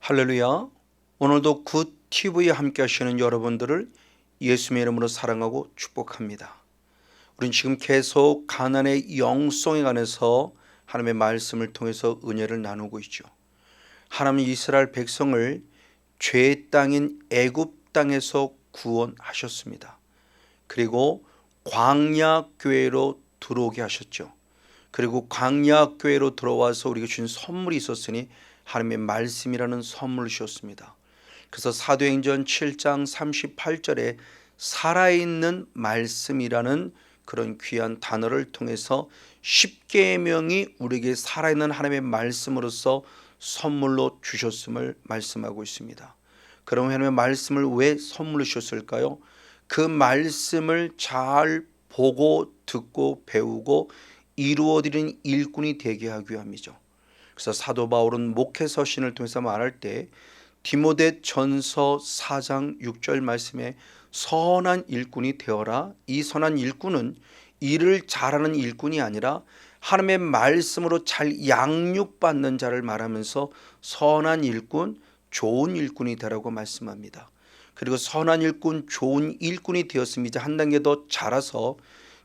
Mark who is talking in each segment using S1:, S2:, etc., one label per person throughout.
S1: 할렐루야. 오늘도 굿 TV에 함께 하시는 여러분들을 예수님의 이름으로 사랑하고 축복합니다. 우린 지금 계속 가나안의 영성에 관해서 하나님의 말씀을 통해서 은혜를 나누고 있죠. 하나님은 이스라엘 백성을 죄의 땅인 애굽 땅에서 구원하셨습니다. 그리고 광야 교회로 들어오게 하셨죠. 그리고 광야 교회로 들어와서 우리가 주신 선물이 있었으니 하나님의 말씀이라는 선물을 주셨습니다. 그래서 사도행전 7장 38절에 살아있는 말씀이라는 그런 귀한 단어를 통해서 십계명이 우리에게 살아있는 하나님의 말씀으로서 선물로 주셨음을 말씀하고 있습니다. 그럼 하나님의 말씀을 왜 선물로 주셨을까요? 그 말씀을 잘 보고 듣고 배우고 이루어드리는 일꾼이 되게 하기 위함이죠. 그래서 사도 바울은 목회 서신을 통해서 말할 때 디모데 전서 4장 6절 말씀에 선한 일꾼이 되어라. 이 선한 일꾼은 일을 잘하는 일꾼이 아니라 하나님의 말씀으로 잘 양육받는 자를 말하면서 선한 일꾼, 좋은 일꾼이 되라고 말씀합니다. 그리고 선한 일꾼, 좋은 일꾼이 되었으면 이제 한 단계 더 자라서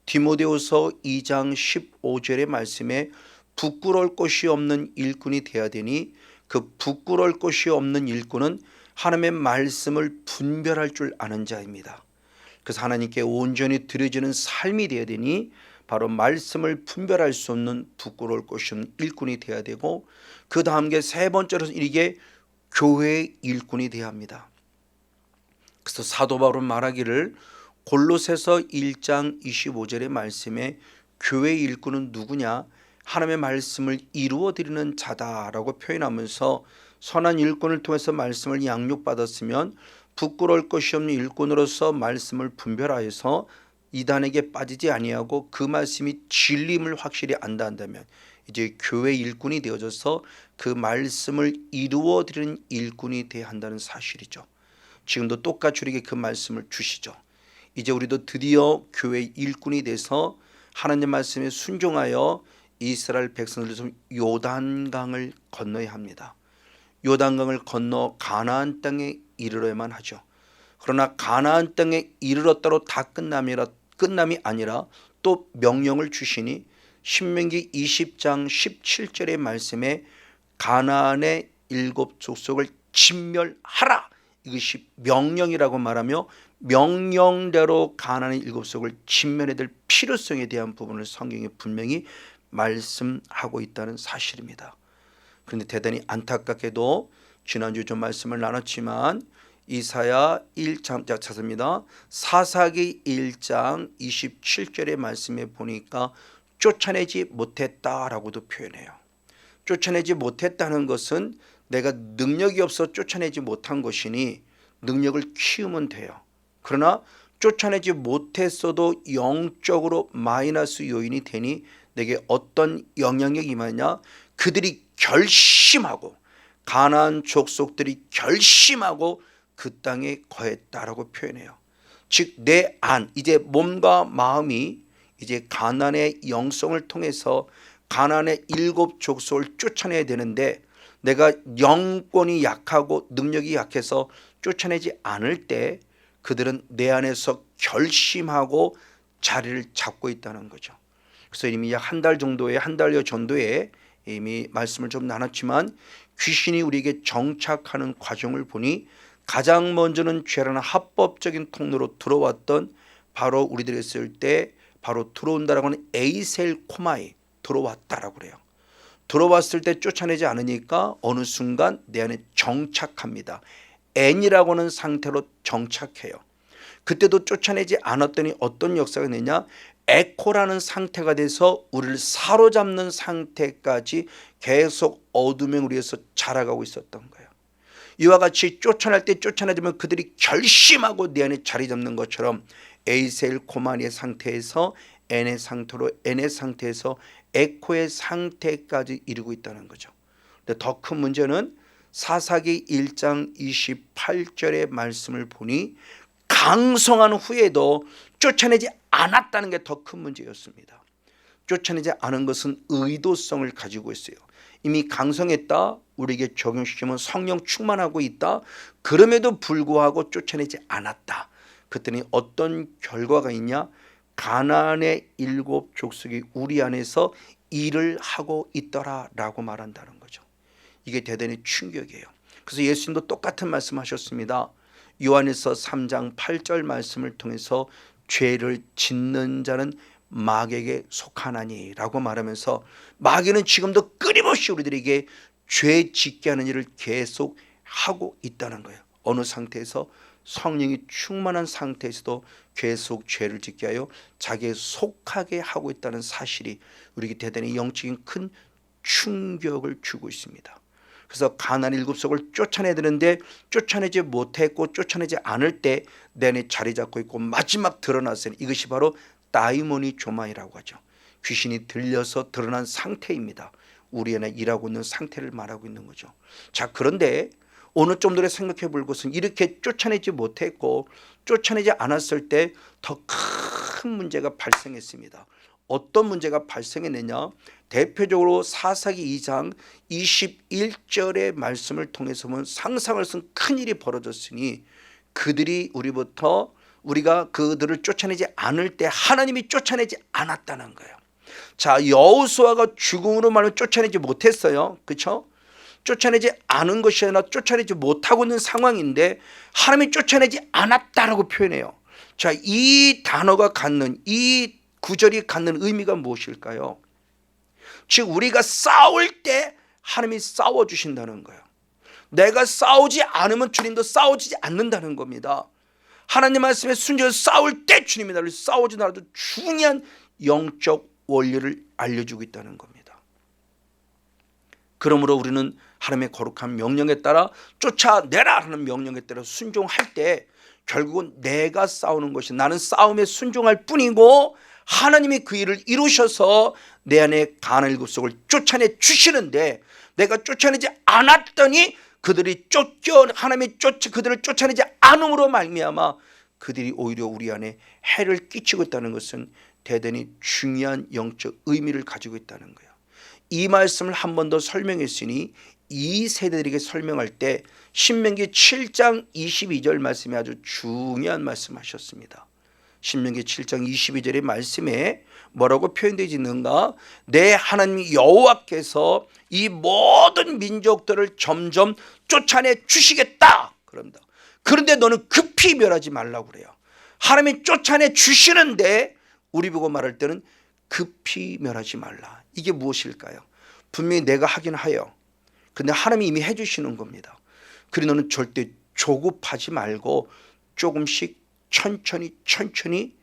S1: 디모데후서 2장 15절의 말씀에 부끄러울 것이 없는 일꾼이 되어야 되니 그 부끄러울 것이 없는 일꾼은 하나님의 말씀을 분별할 줄 아는 자입니다. 그래서 하나님께 온전히 드려지는 삶이 되어야 되니 바로 말씀을 분별할 수 없는 부끄러울 것이 없는 일꾼이 되어야 되고, 그 다음 게 세 번째로 이게 교회의 일꾼이 되어야 합니다. 그래서 사도 바울은 말하기를 골로새서 1장 25절의 말씀에 교회의 일꾼은 누구냐? 하나님의 말씀을 이루어드리는 자다라고 표현하면서 선한 일꾼을 통해서 말씀을 양육받았으면 부끄러울 것이 없는 일꾼으로서 말씀을 분별하여서 이단에게 빠지지 아니하고 그 말씀이 진리임을 확실히 안다 한다면 이제 교회 일꾼이 되어져서 그 말씀을 이루어드리는 일꾼이 되어야 한다는 사실이죠. 지금도 똑같이 우리에게 그 말씀을 주시죠. 이제 우리도 드디어 교회 일꾼이 돼서 하나님 말씀에 순종하여 이스라엘 백성들을 요단강을 건너야 합니다. 요단강을 건너 가나안 땅에 이르러야만 하죠. 그러나 가나안 땅에 이르렀다로 다 끝남이 아니라 또 명령을 주시니 신명기 20장 17절의 말씀에 가나안의 7 족속을 진멸하라, 이것이 명령이라고 말하며 명령대로 가나안의 7 족속을 진멸해야 될 필요성에 대한 부분을 성경에 분명히 말씀하고 있다는 사실입니다. 그런데 대단히 안타깝게도 지난주 좀 말씀을 나눴지만 이사야 1장 찾습니다. 사사기 1장 27절의 말씀에 보니까 쫓아내지 못했다라고도 표현해요. 쫓아내지 못했다는 것은 내가 능력이 없어 쫓아내지 못한 것이니 능력을 키우면 돼요. 그러나 쫓아내지 못했어도 영적으로 마이너스 요인이 되니 내게 어떤 영향력이 임하냐? 그들이 결심하고, 가나안 족속들이 결심하고 그 땅에 거했다라고 표현해요. 즉 내 안, 이제 몸과 마음이 이제 가나안의 영성을 통해서 가나안의 7 족속을 쫓아내야 되는데 내가 영권이 약하고 능력이 약해서 쫓아내지 않을 때 그들은 내 안에서 결심하고 자리를 잡고 있다는 거죠. 그래서 이미 약 한 달 정도에, 한 달여 전도에 이미 말씀을 좀 나눴지만 귀신이 우리에게 정착하는 과정을 보니 가장 먼저는 죄라는 합법적인 통로로 들어왔던 바로 우리들이 있을 때 바로 들어온다라고 하는 에이셀 코마이 들어왔다라고 그래요. 들어왔을 때 쫓아내지 않으니까 어느 순간 내 안에 정착합니다. N이라고 하는 상태로 정착해요. 그때도 쫓아내지 않았더니 어떤 역사가 되냐? 에코라는 상태가 돼서 우리를 사로잡는 상태까지 계속 어둠의 우리에서 자라가고 있었던 거예요. 이와 같이 쫓아낼 때 쫓아내지만 그들이 결심하고 내 안에 자리 잡는 것처럼 에이셀 코마니의 상태에서 N의 상태로, N의 상태에서 에코의 상태까지 이루고 있다는 거죠. 근데 더 큰 문제는 사사기 1장 28절의 말씀을 보니 강성한 후에도 쫓아내지 않았다는 게 더 큰 문제였습니다. 쫓아내지 않은 것은 의도성을 가지고 있어요. 이미 강성했다, 우리에게 적용시키면 성령 충만하고 있다. 그럼에도 불구하고 쫓아내지 않았다. 그랬더니 어떤 결과가 있냐? 가나안의 7 족속이 우리 안에서 일을 하고 있더라라고 말한다는 거죠. 이게 대단히 충격이에요. 그래서 예수님도 똑같은 말씀하셨습니다. 요한일서 3장 8절 말씀을 통해서 죄를 짓는 자는 마귀에게 속하나니 라고 말하면서 마귀는 지금도 끊임없이 우리들에게 죄 짓게 하는 일을 계속 하고 있다는 거예요. 어느 상태에서? 성령이 충만한 상태에서도 계속 죄를 짓게 하여 자기에 속하게 하고 있다는 사실이 우리에게 대단히 영적인 큰 충격을 주고 있습니다. 그래서 가나안 7속을 쫓아내야 되는데 쫓아내지 못했고 쫓아내지 않을 때 내 안에 자리 잡고 있고 마지막 드러났으니 이것이 바로 다이모니 조마이라고 하죠. 귀신이 들려서 드러난 상태입니다. 우리 안에 일하고 있는 상태를 말하고 있는 거죠. 자, 그런데 오늘 좀 더 생각해 볼 것은 이렇게 쫓아내지 못했고 쫓아내지 않았을 때 더 큰 문제가 발생했습니다. 어떤 문제가 발생했느냐? 대표적으로 사사기 2장 21절의 말씀을 통해서 보면 상상을 쓴 큰일이 벌어졌으니 그들이 우리가 그들을 쫓아내지 않을 때 하나님이 쫓아내지 않았다는 거예요. 자, 여호수아가 죽음으로 말하면 쫓아내지 못했어요. 그렇죠? 쫓아내지 않은 것이 아니라 쫓아내지 못하고 있는 상황인데 하나님이 쫓아내지 않았다라고 표현해요. 자, 이 단어가 갖는, 이 구절이 갖는 의미가 무엇일까요? 즉 우리가 싸울 때 하나님이 싸워주신다는 거예요. 내가 싸우지 않으면 주님도 싸우지 않는다는 겁니다. 하나님 말씀에 순종해서 싸울 때 주님이 나를 싸우지 않아도 중요한 영적 원리를 알려주고 있다는 겁니다. 그러므로 우리는 하나님의 거룩한 명령에 따라 쫓아내라 하는 명령에 따라 순종할 때 결국은 내가 싸우는 것이, 나는 싸움에 순종할 뿐이고 하나님이 그 일을 이루셔서 내 안에 가나안 7속을 쫓아내 주시는데 내가 쫓아내지 않았더니 그들이 하나님이 그들을 쫓아내지 않음으로 말미암아 그들이 오히려 우리 안에 해를 끼치고 있다는 것은 대단히 중요한 영적 의미를 가지고 있다는 거예요. 이 말씀을 한 번 더 설명했으니 이 세대들에게 설명할 때 신명기 7장 22절 말씀이 아주 중요한 말씀하셨습니다. 신명기 7장 22절의 말씀에 뭐라고 표현되어 있는가? 내 하나님 여호와께서 이 모든 민족들을 점점 쫓아내 주시겠다 그럽니다. 그런데 너는 급히 멸하지 말라고 그래요. 하나님이 쫓아내 주시는데 우리 보고 말할 때는 급히 멸하지 말라. 이게 무엇일까요? 분명히 내가 하긴 하여, 근데 하나님이 이미 해주시는 겁니다. 그래 너는 절대 조급하지 말고 조금씩 천천히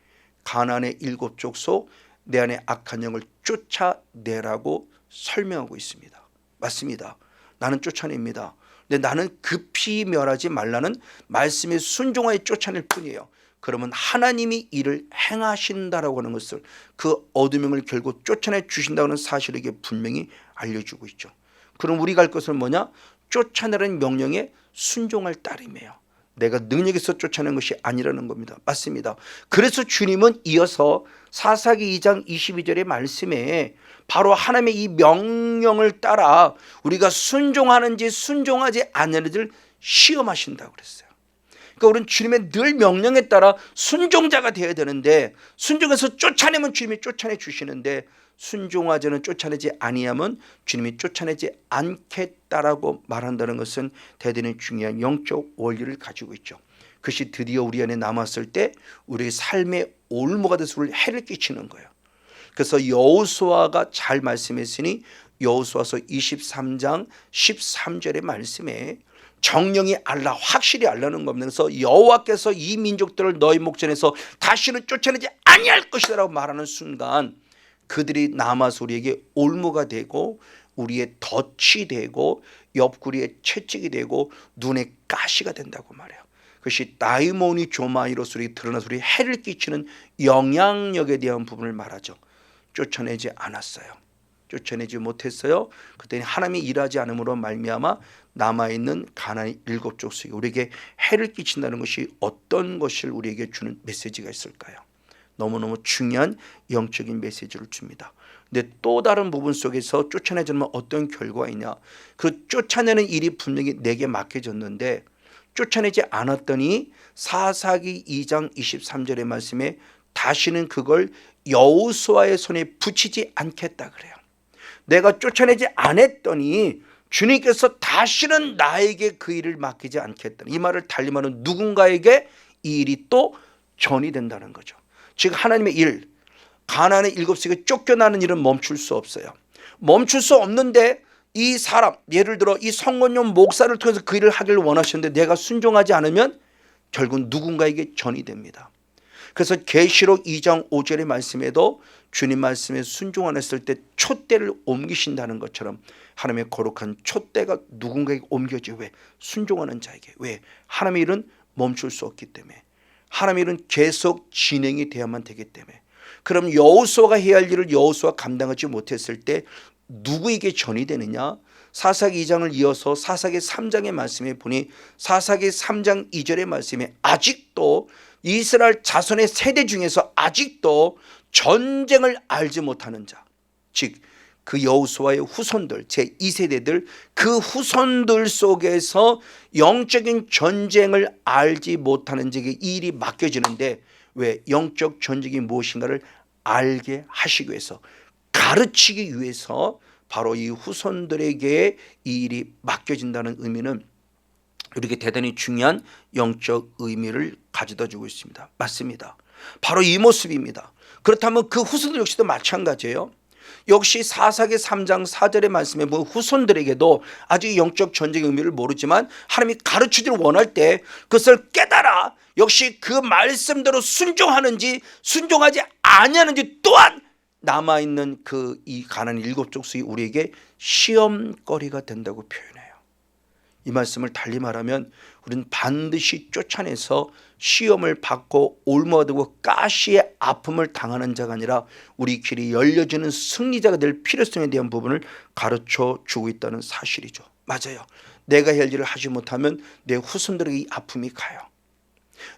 S1: 가나안의 7 족속 내 안에 악한 영을 쫓아내라고 설명하고 있습니다. 맞습니다. 나는 쫓아냅니다. 근데 나는 급히 멸하지 말라는 말씀에 순종하여 쫓아낼 뿐이에요. 그러면 하나님이 이를 행하신다라고 하는 것을, 그 어둠을 결국 쫓아내 주신다는 사실에게 분명히 알려주고 있죠. 그럼 우리가 할 것은 뭐냐? 쫓아내라는 명령에 순종할 따름이에요. 내가 능력에서 쫓아낸 것이 아니라는 겁니다. 맞습니다. 그래서 주님은 이어서 사사기 2장 22절의 말씀에 바로 하나님의 이 명령을 따라 우리가 순종하는지 순종하지 않는지를 시험하신다고 그랬어요. 그러니까 우리는 주님의 늘 명령에 따라 순종자가 되어야 되는데, 순종해서 쫓아내면 주님이 쫓아내 주시는데 순종하지는 쫓아내지 아니하면 주님이 쫓아내지 않겠다라고 말한다는 것은 대단히 중요한 영적 원리를 가지고 있죠. 그것이 드디어 우리 안에 남았을 때 우리의 삶의 올무가 돼서 우리를 해를 끼치는 거예요. 그래서 여호수아가 잘 말씀했으니 여호수아서 23장 13절의 말씀에 정령이 알라, 확실히 알라는 겁니다. 그래서 여호와께서 이 민족들을 너희 목전에서 다시는 쫓아내지 아니할 것이라고 말하는 순간 그들이 남아서 우리에게 올무가 되고 우리의 덫이 되고 옆구리에 채찍이 되고 눈에 가시가 된다고 말해요. 그것이 다이모니 조마이로서 드러나서 우리 해를 끼치는 영향력에 대한 부분을 말하죠. 쫓아내지 않았어요. 쫓아내지 못했어요. 그때는 하나님이 일하지 않음으로 말미암아 남아있는 가나안 7 족속이 우리에게 해를 끼친다는 것이 어떤 것을 우리에게 주는 메시지가 있을까요? 너무너무 중요한 영적인 메시지를 줍니다. 근데 또 다른 부분 속에서 쫓아내지면 어떤 결과가 있냐. 그 쫓아내는 일이 분명히 내게 맡겨졌는데 쫓아내지 않았더니 사사기 2장 23절의 말씀에 다시는 그걸 여호수아의 손에 붙이지 않겠다 그래요. 내가 쫓아내지 않았더니 주님께서 다시는 나에게 그 일을 맡기지 않겠다. 이 말을 달리 말하면 누군가에게 이 일이 또 전이 된다는 거죠. 즉 하나님의 일, 가나안의 7세기에 쫓겨나는 일은 멈출 수 없어요. 멈출 수 없는데 이 사람, 예를 들어 이 성건용 목사를 통해서 그 일을 하기를 원하셨는데 내가 순종하지 않으면 결국 누군가에게 전이 됩니다. 그래서 계시록 2장 5절의 말씀에도 주님 말씀에 순종 안 했을 때 촛대를 옮기신다는 것처럼 하나님의 거룩한 촛대가 누군가에게 옮겨져. 왜? 순종하는 자에게. 왜? 하나님의 일은 멈출 수 없기 때문에. 하나님의 일은 계속 진행이 돼야만 되기 때문에. 그럼 여호수아가 해야 할 일을 여호수아가 감당하지 못했을 때 누구에게 전이 되느냐? 사사기 2장을 이어서 사사기 3장의 말씀에 보니 사사기 3장 2절의 말씀에 아직도 이스라엘 자손의 세대 중에서 아직도 전쟁을 알지 못하는 자, 즉 그 여호수아의 후손들, 제2세대들, 그 후손들 속에서 영적인 전쟁을 알지 못하는 자에게 이 일이 맡겨지는데, 왜? 영적 전쟁이 무엇인가를 알게 하시기 위해서, 가르치기 위해서 바로 이 후손들에게 이 일이 맡겨진다는 의미는 이렇게 대단히 중요한 영적 의미를 가져다 주고 있습니다. 맞습니다. 바로 이 모습입니다. 그렇다면 그 후손들 역시도 마찬가지예요. 역시 사사기 3장 4절의 말씀에 보면 후손들에게도 아직 영적 전쟁의 의미를 모르지만 하나님이 가르치기를 원할 때 그것을 깨달아 역시 그 말씀대로 순종하는지 순종하지 아니하는지 또한 남아있는 그 이 가나안 7족속이 우리에게 시험거리가 된다고 표현해요. 이 말씀을 달리 말하면 우리는 반드시 쫓아내서 시험을 받고 올무하고 가시의 아픔을 당하는 자가 아니라 우리 길이 열려지는 승리자가 될 필요성에 대한 부분을 가르쳐 주고 있다는 사실이죠. 맞아요. 내가 해야 할 일을 하지 못하면 내 후손들에게 이 아픔이 가요.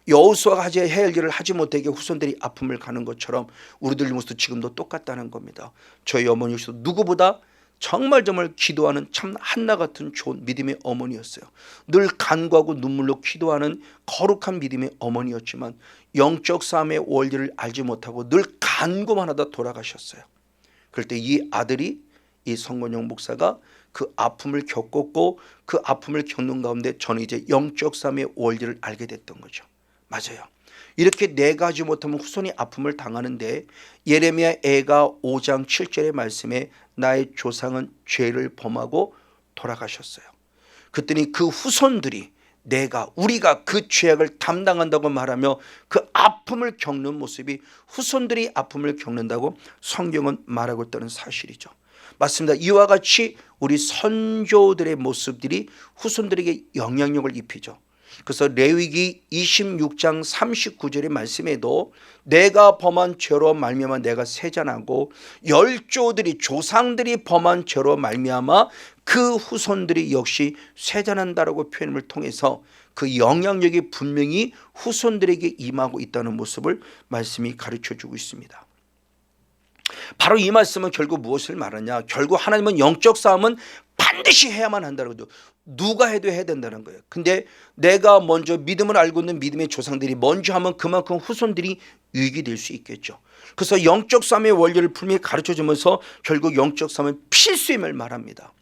S1: 여호수아가 해야 할 일을 하지 못하게 후손들이 아픔을 가는 것처럼 우리들 모습도 지금도 똑같다는 겁니다. 저희 어머니 역시도 누구보다 정말 기도하는 참 한나 같은 좋은 믿음의 어머니였어요. 늘 간구하고 눈물로 기도하는 거룩한 믿음의 어머니였지만 영적 싸움의 원리를 알지 못하고 늘 간구만 하다 돌아가셨어요. 그럴 때 이 아들이, 이 성건용 목사가 그 아픔을 겪었고 그 아픔을 겪는 가운데 저는 이제 영적 싸움의 원리를 알게 됐던 거죠. 맞아요. 이렇게 내가 하지 못하면 후손이 아픔을 당하는데 예레미야 애가 5장 7절의 말씀에 나의 조상은 죄를 범하고 돌아가셨어요. 그랬더니 그 후손들이 우리가 그 죄악을 담당한다고 말하며 그 아픔을 겪는 모습이 후손들이 아픔을 겪는다고 성경은 말하고 있다는 사실이죠. 맞습니다. 이와 같이 우리 선조들의 모습들이 후손들에게 영향력을 입히죠. 그래서 레위기 26장 39절의 말씀에도 내가 범한 죄로 말미암아 내가 세잔하고 열조들이 조상들이 범한 죄로 말미암아 그 후손들이 역시 세잔한다라고 표현을 통해서 그 영향력이 분명히 후손들에게 임하고 있다는 모습을 말씀이 가르쳐주고 있습니다. 바로 이 말씀은 결국 무엇을 말하냐? 결국 하나님은 영적 싸움은 반드시 해야만 한다는 거죠. 누가 해도 해야 된다는 거예요. 근데 내가 먼저 믿음을 알고 있는 믿음의 조상들이 먼저 하면 그만큼 후손들이 유익이 될 수 있겠죠. 그래서 영적 싸움의 원리를 분명히 가르쳐주면서 결국 영적 싸움은 필수임을 말합니다.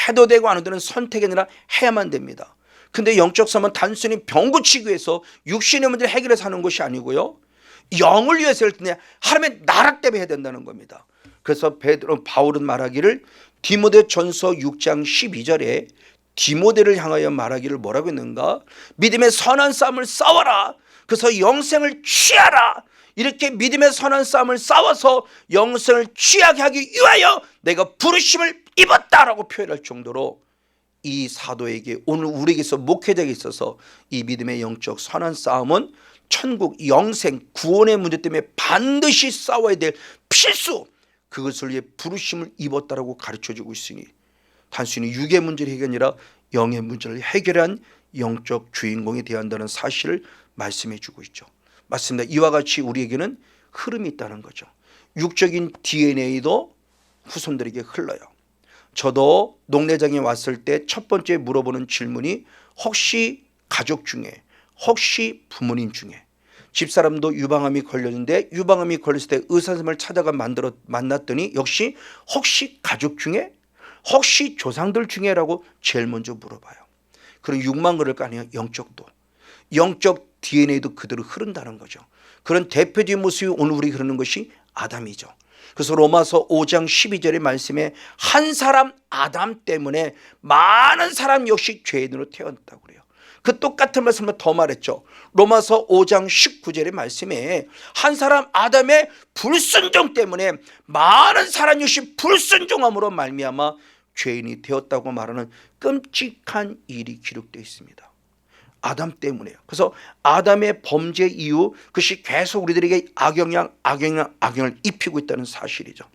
S1: 해도 되고 안 해도 되는 선택이 아니라 해야만 됩니다. 근데 영적 싸움은 단순히 병 고치기 위해서 육신의 문제를 해결해서 하는 것이 아니고요, 영을 위해서 할 때 하나님의 나라 때문에 해야 된다는 겁니다. 그래서 바울은 말하기를 디모데전서 6장 12절에 디모데를 향하여 말하기를 뭐라고 했는가? 믿음의 선한 싸움을 싸워라. 그래서 영생을 취하라. 이렇게 믿음의 선한 싸움을 싸워서 영생을 취하게 하기 위하여 내가 부르심을 입었다라고 표현할 정도로 이 사도에게, 오늘 우리에게서 목회자에게 있어서 이 믿음의 영적 선한 싸움은 천국, 영생, 구원의 문제 때문에 반드시 싸워야 될 필수, 그것을 위해 부르심을 입었다라고 가르쳐주고 있으니 단순히 육의 문제를 해결이 아니라 영의 문제를 해결한 영적 주인공이 되어야 한다는 사실을 말씀해 주고 있죠. 맞습니다. 이와 같이 우리에게는 흐름이 있다는 거죠. 육적인 DNA도 후손들에게 흘러요. 저도 농내장에 왔을 때 첫 번째 물어보는 질문이 혹시 가족 중에, 혹시 부모님 중에, 집사람도 유방암이 걸렸는데 유방암이 걸렸을 때 의사 선생님을 찾아가 만났더니 역시 혹시 가족 중에, 혹시 조상들 중에라고 제일 먼저 물어봐요. 그런 육만 그럴 거 아니에요. 영적도, 영적 DNA도 그대로 흐른다는 거죠. 그런 대표적인 모습이 오늘 우리 그러는 것이 아담이죠. 그래서 로마서 5장 12절의 말씀에 한 사람 아담 때문에 많은 사람 역시 죄인으로 태어났다고 그래요. 그 똑같은 말씀을 더 말했죠. 로마서 5장 19절의 말씀에 한 사람 아담의 불순종 때문에 많은 사람 역시 불순종함으로 말미암아 죄인이 되었다고 말하는 끔찍한 일이 기록되어 있습니다. 아담 때문에요. 그래서 아담의 범죄 이후 그것이 계속 우리들에게 악영을 입히고 있다는 사실이죠.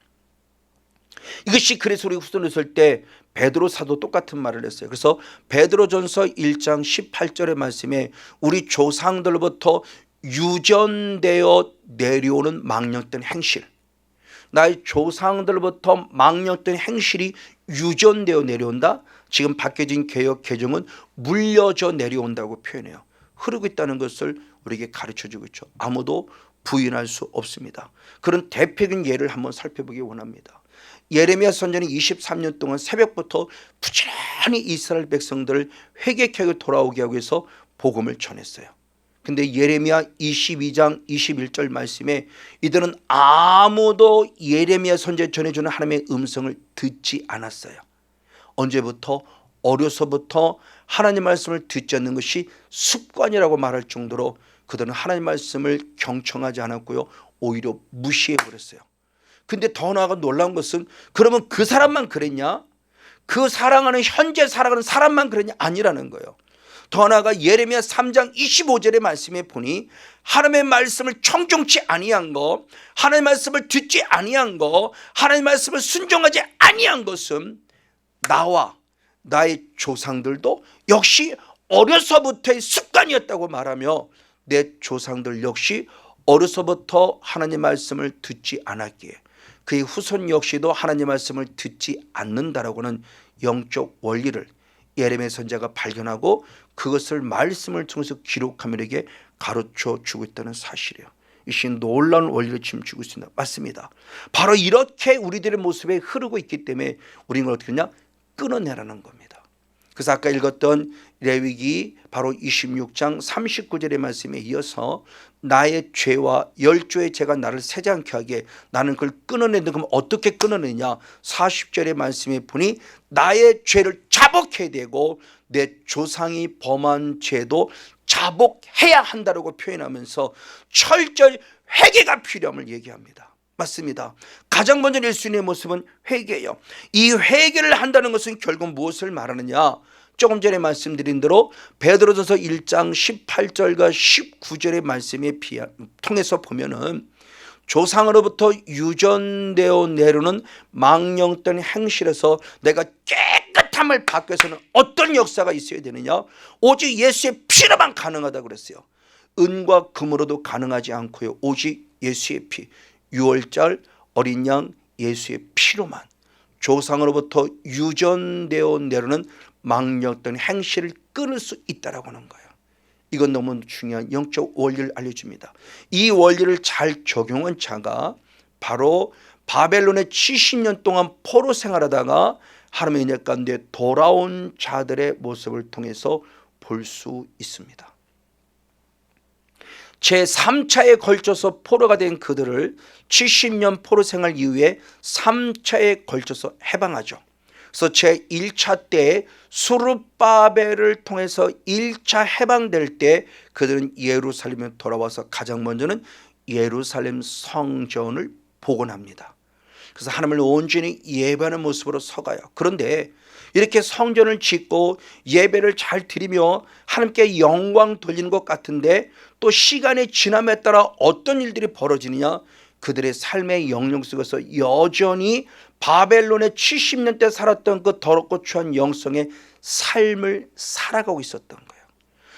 S1: 이것이 그래서 우리 후손을 쓸 때 베드로 사도 똑같은 말을 했어요. 그래서 베드로전서 1장 18절의 말씀에 우리 조상들로부터 유전되어 내려오는 망령된 행실, 나의 조상들로부터 망령된 행실이 유전되어 내려온다. 지금 바뀌어진 개역 개정은 물려져 내려온다고 표현해요. 흐르고 있다는 것을 우리에게 가르쳐주고 있죠. 아무도 부인할 수 없습니다. 그런 대표적인 예를 한번 살펴보기 원합니다. 예레미야 선지자는 23년 동안 새벽부터 부지런히 이스라엘 백성들을 회개케 돌아오게 하기 위해서 복음을 전했어요. 근데 예레미야 22장 21절 말씀에 이들은 아무도 예레미야 선지자 전해주는 하나님의 음성을 듣지 않았어요. 언제부터? 어려서부터 하나님 말씀을 듣지 않는 것이 습관이라고 말할 정도로 그들은 하나님 말씀을 경청하지 않았고요, 오히려 무시해버렸어요. 근데 더 나아가 놀라운 것은 그러면 그 사람만 그랬냐? 그 사랑하는 현재 살아가는 사람만 그랬냐? 아니라는 거예요. 더 나아가 예레미야 3장 25절의 말씀에 보니 하나님의 말씀을 청종치 아니한 거, 하나님의 말씀을 듣지 아니한 거, 하나님의 말씀을 순종하지 아니한 것은 나와 나의 조상들도 역시 어려서부터의 습관이었다고 말하며 내 조상들 역시 어려서부터 하나님 말씀을 듣지 않았기에 그의 후손 역시도 하나님 말씀을 듣지 않는다라고는 영적 원리를 예레미야 선지자가 발견하고 그것을 말씀을 통해서 기록하며 이렇게 가르쳐 주고 있다는 사실이에요. 이것이 놀라운 원리를 춤추고 있습니다. 맞습니다. 바로 이렇게 우리들의 모습에 흐르고 있기 때문에 우리는 어떻게 하냐? 끊어내라는 겁니다. 그래서 아까 읽었던 레위기 바로 26장 39절의 말씀에 이어서 나의 죄와 열조의 죄가 나를 세지 않게 하게 나는 그걸 끊어낸다. 그럼 어떻게 끊어내냐? 40절의 말씀에 보니 나의 죄를 자복해야 되고 내 조상이 범한 죄도 자복해야 한다고 표현하면서 철저히 회개가 필요함을 얘기합니다. 맞습니다. 가장 먼저 예수님의 모습은 회개예요. 이 회개를 한다는 것은 결국 무엇을 말하느냐? 조금 전에 말씀드린 대로 베드로전서 1장 18절과 19절의 말씀에 통해서 보면은 조상으로부터 유전되어 내려오는 망령된 행실에서 내가 깨끗함을 받기 위해서는 어떤 역사가 있어야 되느냐? 오직 예수의 피로만 가능하다고 그랬어요. 은과 금으로도 가능하지 않고요, 오직 예수의 피, 6월절 어린 양 예수의 피로만 조상으로부터 유전되어 내려오는 망령된 행실을 끊을 수 있다라고 하는 거예요. 이건 너무 중요한 영적 원리를 알려줍니다. 이 원리를 잘 적용한 자가 바로 바벨론에 70년 동안 포로 생활하다가 하나님의 은혜 가운데 돌아온 자들의 모습을 통해서 볼 수 있습니다. 제3차에 걸쳐서 포로가 된 그들을 70년 포로 생활 이후에 3차에 걸쳐서 해방하죠. 그래서 제1차 때 수르바벨을 통해서 1차 해방될 때 그들은 예루살렘에 돌아와서 가장 먼저는 예루살렘 성전을 복원합니다. 그래서 하나님을 온전히 예배하는 모습으로 서가요. 그런데 이렇게 성전을 짓고 예배를 잘 드리며 하나님께 영광 돌리는 것 같은데 또 시간의 지남에 따라 어떤 일들이 벌어지느냐? 그들의 삶의 영역 속에서 여전히 바벨론의 70년 때 살았던 그 더럽고 추한 영성의 삶을 살아가고 있었던 거예요.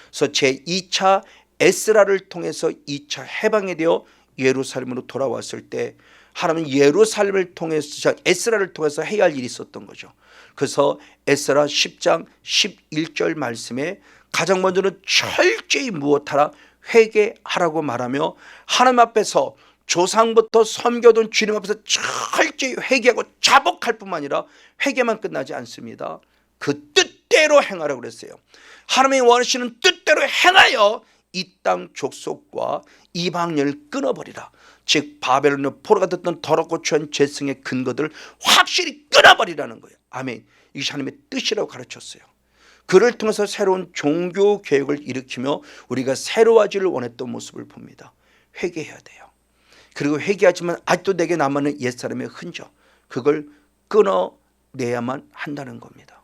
S1: 그래서 제2차 에스라를 통해서 2차 해방이 되어 예루살렘으로 돌아왔을 때 하나님은 예루살렘을 통해서 에스라를 통해서 해야 할 일이 있었던 거죠. 그래서 에스라 10장 11절 말씀에 가장 먼저는 철저히 무엇하라? 회개하라고 말하며 하나님 앞에서 조상부터 섬겨둔 주님 앞에서 철저히 회개하고 자복할 뿐만 아니라 회개만 끝나지 않습니다. 그 뜻대로 행하라고 그랬어요. 하나님이 원하시는 뜻대로 행하여 이 땅 족속과 이방인을 끊어버리라. 즉 바벨론의 포로가 됐던 더럽고 추한 죄성의 근거들을 확실히 끊어버리라는 거예요. 아멘. 이것이 하나님의 뜻이라고 가르쳤어요. 그를 통해서 새로운 종교 개혁을 일으키며 우리가 새로워지를 원했던 모습을 봅니다. 회개해야 돼요. 그리고 회개하지만 아직도 내게 남아있는 옛사람의 흔적, 그걸 끊어내야만 한다는 겁니다.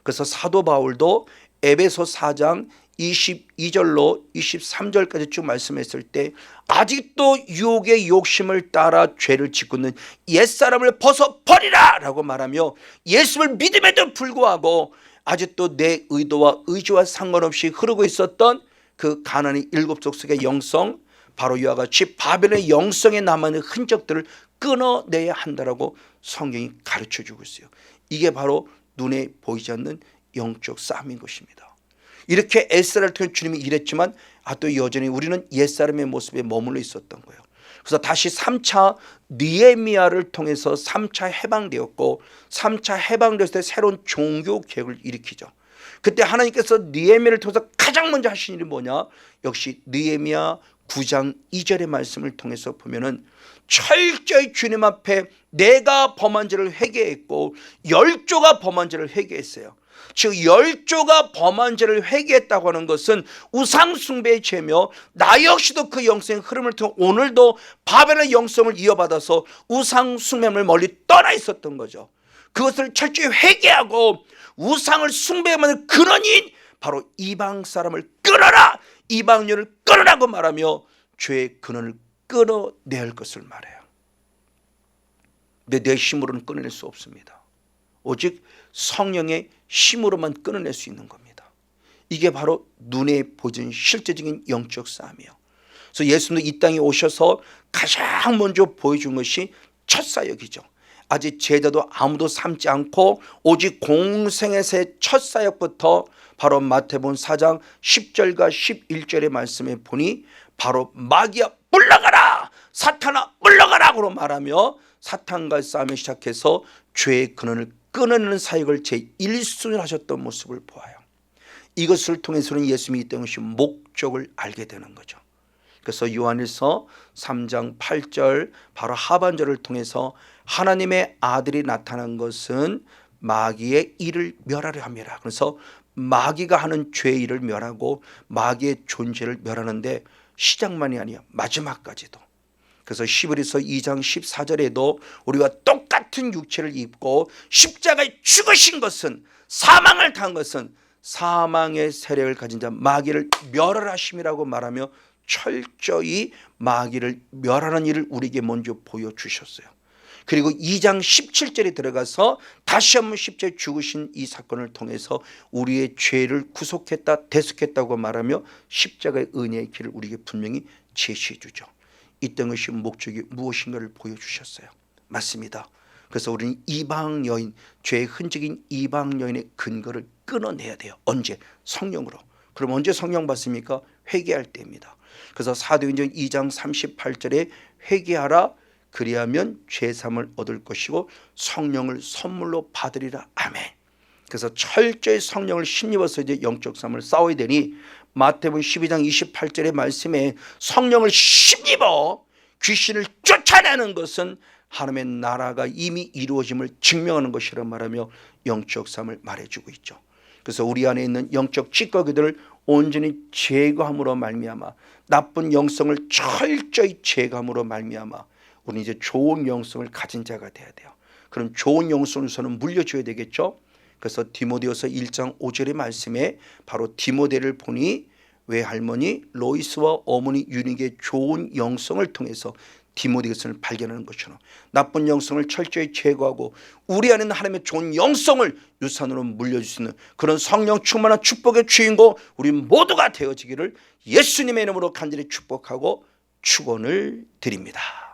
S1: 그래서 사도 바울도 에베소 4장 22절로 23절까지 쭉 말씀했을 때 아직도 유혹의 욕심을 따라 죄를 짓고 있는 옛사람을 벗어버리라 라고 말하며 예수를 믿음에도 불구하고 아직도 내 의도와 의지와 상관없이 흐르고 있었던 그 가나안의 7족 속의 영성, 바로 이와 같이 바벨론의 영성에 남아있는 흔적들을 끊어내야 한다라고 성경이 가르쳐주고 있어요. 이게 바로 눈에 보이지 않는 영적 싸움인 것입니다. 이렇게 에스라를 통해 주님이 일했지만 또 여전히 우리는 옛사람의 모습에 머물러 있었던 거예요. 그래서 다시 3차 느헤미야를 통해서 3차 해방되었고 3차 해방되었을 때 새로운 종교 개혁을 일으키죠. 그때 하나님께서 느헤미야를 통해서 가장 먼저 하신 일이 뭐냐? 역시 느헤미야 9장 2절의 말씀을 통해서 보면은 철저히 주님 앞에 내가 범한 죄를 회개했고 열조가 범한 죄를 회개했어요. 즉 열조가 범한 죄를 회개했다고 하는 것은 우상 숭배의 죄며 나 역시도 그 영성의 흐름을 통해 오늘도 바벨론의 영성을 이어받아서 우상 숭배를 멀리 떠나 있었던 거죠. 그것을 철저히 회개하고 우상을 숭배하는 근원인 바로 이방 사람을 끊어라, 이방인을 끊으라고 말하며 죄의 근원을 끊어내야 할 것을 말해요. 근데 내 힘으로는 끊어낼 수 없습니다. 오직 성령의 힘으로만 끊어낼 수 있는 겁니다. 이게 바로 눈에 보이는 실제적인 영적 싸움이에요. 그래서 예수님도 이 땅에 오셔서 가장 먼저 보여준 것이 첫 사역이죠. 아직 제자도 아무도 삼지 않고 오직 공생애의 첫 사역부터 바로 마태복음 4장 10절과 11절의 말씀에 보니 바로 마귀야 물러가라, 사탄아 물러가라고 말하며 사탄과 싸움을 시작해서 죄의 근원을 끊어내는 사역을 제1순위로 하셨던 모습을 보아요. 이것을 통해서는 예수님이 이 땅에 오신 목적을 알게 되는 거죠. 그래서 요한일서 3장 8절 바로 하반절을 통해서 하나님의 아들이 나타난 것은 마귀의 일을 멸하려 함이라. 그래서 마귀가 하는 죄의 일을 멸하고 마귀의 존재를 멸하는데 시작만이 아니야, 마지막까지도. 그래서 히브리서 2장 14절에도 우리와 똑같은 육체를 입고 십자가에 죽으신 것은, 사망을 당한 것은 사망의 세력을 가진 자 마귀를 멸하심이라고 말하며 철저히 마귀를 멸하는 일을 우리에게 먼저 보여주셨어요. 그리고 2장 17절에 들어가서 다시 한번 십자가에 죽으신 이 사건을 통해서 우리의 죄를 구속했다, 대속했다고 말하며 십자가의 은혜의 길을 우리에게 분명히 제시해 주죠. 이 땅에 오신 목적이 무엇인가를 보여주셨어요. 맞습니다. 그래서 우리는 이방 여인, 죄의 흔적인 이방 여인의 근거를 끊어내야 돼요. 언제? 성령으로. 그럼 언제 성령 받습니까? 회개할 때입니다. 그래서 사도행전 2장 38절에 회개하라, 그리하면 죄사함을 얻을 것이고 성령을 선물로 받으리라. 아멘. 그래서 철저히 성령을 힘입어서 이제 영적 싸움을 싸워야 되니 마태복음 12장 28절의 말씀에 성령을 힘입어 귀신을 쫓아내는 것은 하나님의 나라가 이미 이루어짐을 증명하는 것이라 말하며 영적 싸움을 말해주고 있죠. 그래서 우리 안에 있는 영적 찌꺼기들을 온전히 제거함으로 말미암아, 나쁜 영성을 철저히 제거함으로 말미암아 우리는 이제 좋은 영성을 가진 자가 돼야 돼요. 그럼 좋은 영성을 우선은 물려줘야 되겠죠. 그래서 디모데후서 1장 5절의 말씀에 바로 디모데를 보니 외할머니 로이스와 어머니 유닉의 좋은 영성을 통해서 디모데 것을 발견하는 것처럼 나쁜 영성을 철저히 제거하고 우리 안에 있는 하나님의 좋은 영성을 유산으로 물려줄 수 있는 그런 성령 충만한 축복의 주인공 우리 모두가 되어지기를 예수님의 이름으로 간절히 축복하고 축원을 드립니다.